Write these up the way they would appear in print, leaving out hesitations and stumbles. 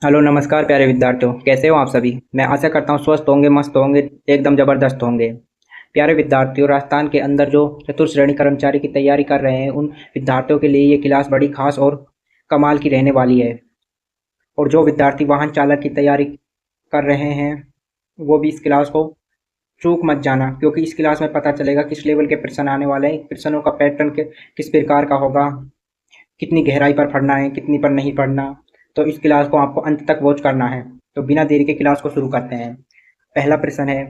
Hello नमस्कार प्यारे विद्यार्थियों, कैसे हो आप सभी। मैं आशा करता हूँ स्वस्थ होंगे, मस्त होंगे, एकदम ज़बरदस्त होंगे। प्यारे विद्यार्थियों, राजस्थान के अंदर जो चतुर्थ श्रेणी कर्मचारी की तैयारी कर रहे हैं उन विद्यार्थियों के लिए ये क्लास बड़ी खास और कमाल की रहने वाली है। और जो विद्यार्थी वाहन चालक की तैयारी कर रहे हैं वो भी इस क्लास को चूक मत जाना, क्योंकि इस क्लास में पता चलेगा किस लेवल के प्रश्न आने वाले हैं, प्रश्नों का पैटर्न किस प्रकार का होगा, कितनी गहराई पर पढ़ना है, कितनी पर नहीं पढ़ना। तो इस क्लास को आपको अंत तक वॉच करना है। तो बिना देरी के क्लास को शुरू करते हैं। पहला प्रश्न है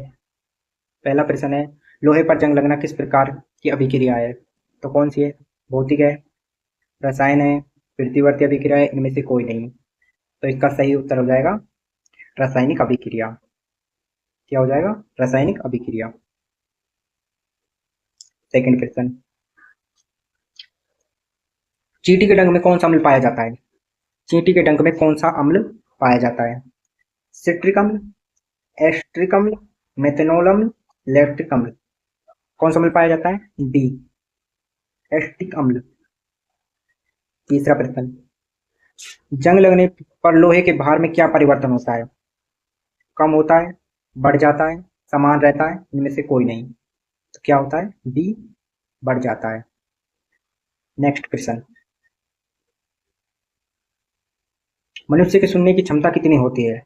पहला प्रश्न है, लोहे पर जंग लगना किस प्रकार की अभिक्रिया है। तो कौन सी है? भौतिक है, रसायन है, पृथ्वीवर्ती अभिक्रिया है, इनमें से कोई नहीं। तो इसका सही उत्तर हो जाएगा रासायनिक अभिक्रिया। क्या हो जाएगा? रासायनिक अभिक्रिया। सेकंड क्वेश्चन, चींटी के डंक में कौन सा अम्ल पाया जाता है। चींटी के डंक में कौन सा अम्ल पाया जाता है? सिट्रिक अम्ल, एस्ट्रिक अम्ल, मेथनॉल अम्ल, लैक्टिक अम्ल। कौन सा अम्ल पाया जाता है? डी, एस्टिक अम्ल। तीसरा प्रश्न, जंग लगने पर लोहे के भार में क्या परिवर्तन होता है। कम होता है, बढ़ जाता है, समान रहता है, इनमें से कोई नहीं। तो क्या होता है? डी, बढ़ जाता है। नेक्स्ट क्वेश्चन, मनुष्य के सुनने की क्षमता कितनी होती है।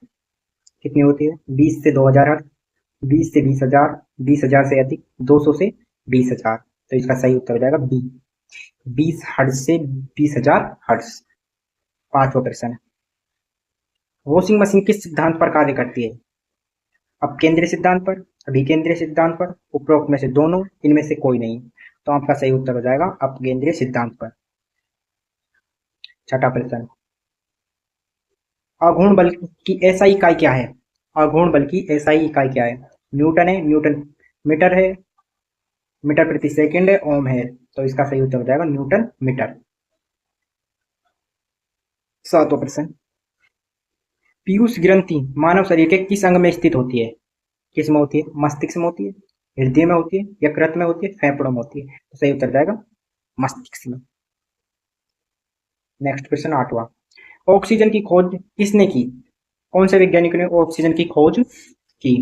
कितनी होती है? 20 से 2000 हर्ट्ज, 20 से 20,000, 20,000 से अधिक, 200 से 20,000। तो इसका सही उत्तर हो जाएगा बी, 20 हर्ट्ज से 20,000 हर्ट्ज। पांचवा प्रश्न, वॉशिंग मशीन किस सिद्धांत पर कार्य करती है। अब केंद्रीय सिद्धांत पर, अभिकेंद्रीय सिद्धांत पर, उपरोक्त में से दोनों, इनमें से कोई नहीं। तो आपका सही उत्तर हो जाएगा अपकेंद्रीय सिद्धांत पर। छठा प्रश्न, आघूर्ण बल की एसआई इकाई क्या है। आघूर्ण बल की एसआई इकाई क्या है? न्यूटन है, न्यूटन मीटर है, मीटर प्रति सेकंड है, ओम है। तो इसका सही उत्तर हो जाएगा न्यूटन मीटर। सातवां प्रश्न, पीयूष ग्रंथि मानव शरीर के किस अंग में स्थित होती है। किस में होती है? मस्तिष्क में होती है, हृदय में होती है, यकृत में होती है, फेफड़ों में होती है। तो सही उत्तर जाएगा मस्तिष्क में। नेक्स्ट क्वेश्चन आठवां, ऑक्सीजन की खोज किसने की। कौन से वैज्ञानिक ने ऑक्सीजन की खोज की।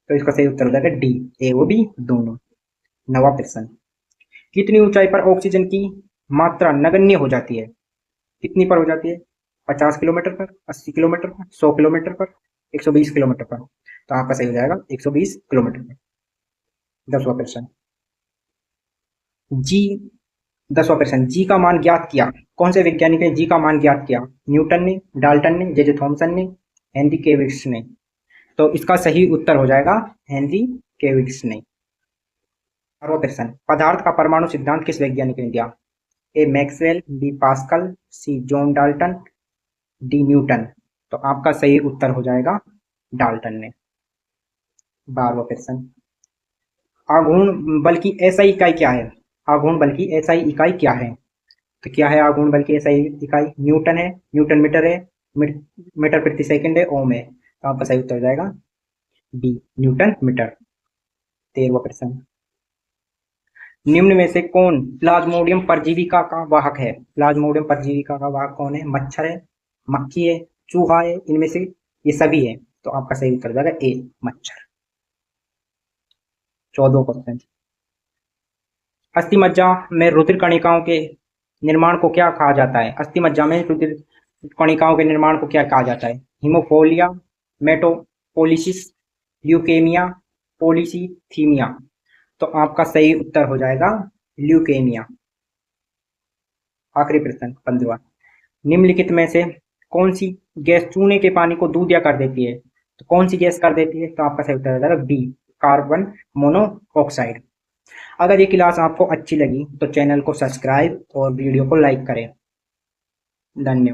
तो इसका सही उत्तर हो जाएगा डी, ए ओ बी दोनों। नवा प्रश्न, कितनी ऊंचाई पर ऑक्सीजन की मात्रा नगण्य हो जाती है। कितनी पर हो जाती है? 50 किलोमीटर पर, 80 किलोमीटर पर, 100 किलोमीटर पर, 120 किलोमीटर पर। तो आपका सही हो जाएगा 120 किलोमीटर पर। दसवां प्रश्न, जी 10वां प्रश्न, जी का मान ज्ञात किया। कौन से वैज्ञानिक ने जी का मान ज्ञात किया? न्यूटन ने, डाल्टन ने, जे जे थॉमसन ने, हेनरी केविट्स ने। तो इसका सही उत्तर हो जाएगा हेनरी केविट्स ने। 12वां प्रश्न, पदार्थ का परमाणु सिद्धांत किस वैज्ञानिक ने दिया। ए मैक्सवेल, बी पास्कल, सी जॉन डाल्टन, डी न्यूटन। तो आपका सही उत्तर हो जाएगा डाल्टन ने। 12वां प्रश्न, आघूर्ण बल की एसआई इकाई क्या है। आघूर्ण बल की एसआई इकाई क्या है? तो क्या है आघूर्ण बल की एसआई इकाई? न्यूटन है, न्यूटन मीटर है, मीटर प्रति सेकंड है, ओम है। तो आपका सही उत्तर हो जाएगा बी, न्यूटन मीटर। 13वां प्रश्न, निम्न में से कौन प्लाज्मोडियम परजीविका का वाहक है। प्लाज्मोडियम परजीविका का वाहक कौन है? मच्छर है, मक्खी है, चूहा है, इनमें से ये सभी है। तो आपका सही उत्तर हो जाएगा ए, मच्छर। 14वां क्वेश्चन, अस्थि मज्जा में रुधिर कणिकाओं के निर्माण को क्या कहा जाता है। अस्थि मज्जा में रुधिर कणिकाओं के निर्माण को क्या कहा जाता है? हीमोफोलिया, मेटोपोलिसिस, ल्यूकेमिया, पोलिसीथीमिया। तो आपका सही उत्तर हो जाएगा ल्यूकेमिया। आखिरी प्रश्न 15वां, निम्नलिखित में से कौन सी गैस चूने के पानी को दूधिया कर देती है। तो कौन सी गैस कर देती है? तो आपका सही उत्तर हो जाएगा बी, कार्बन मोनोऑक्साइड। अगर ये क्लास आपको अच्छी लगी तो चैनल को सब्सक्राइब और वीडियो को लाइक करें। धन्यवाद।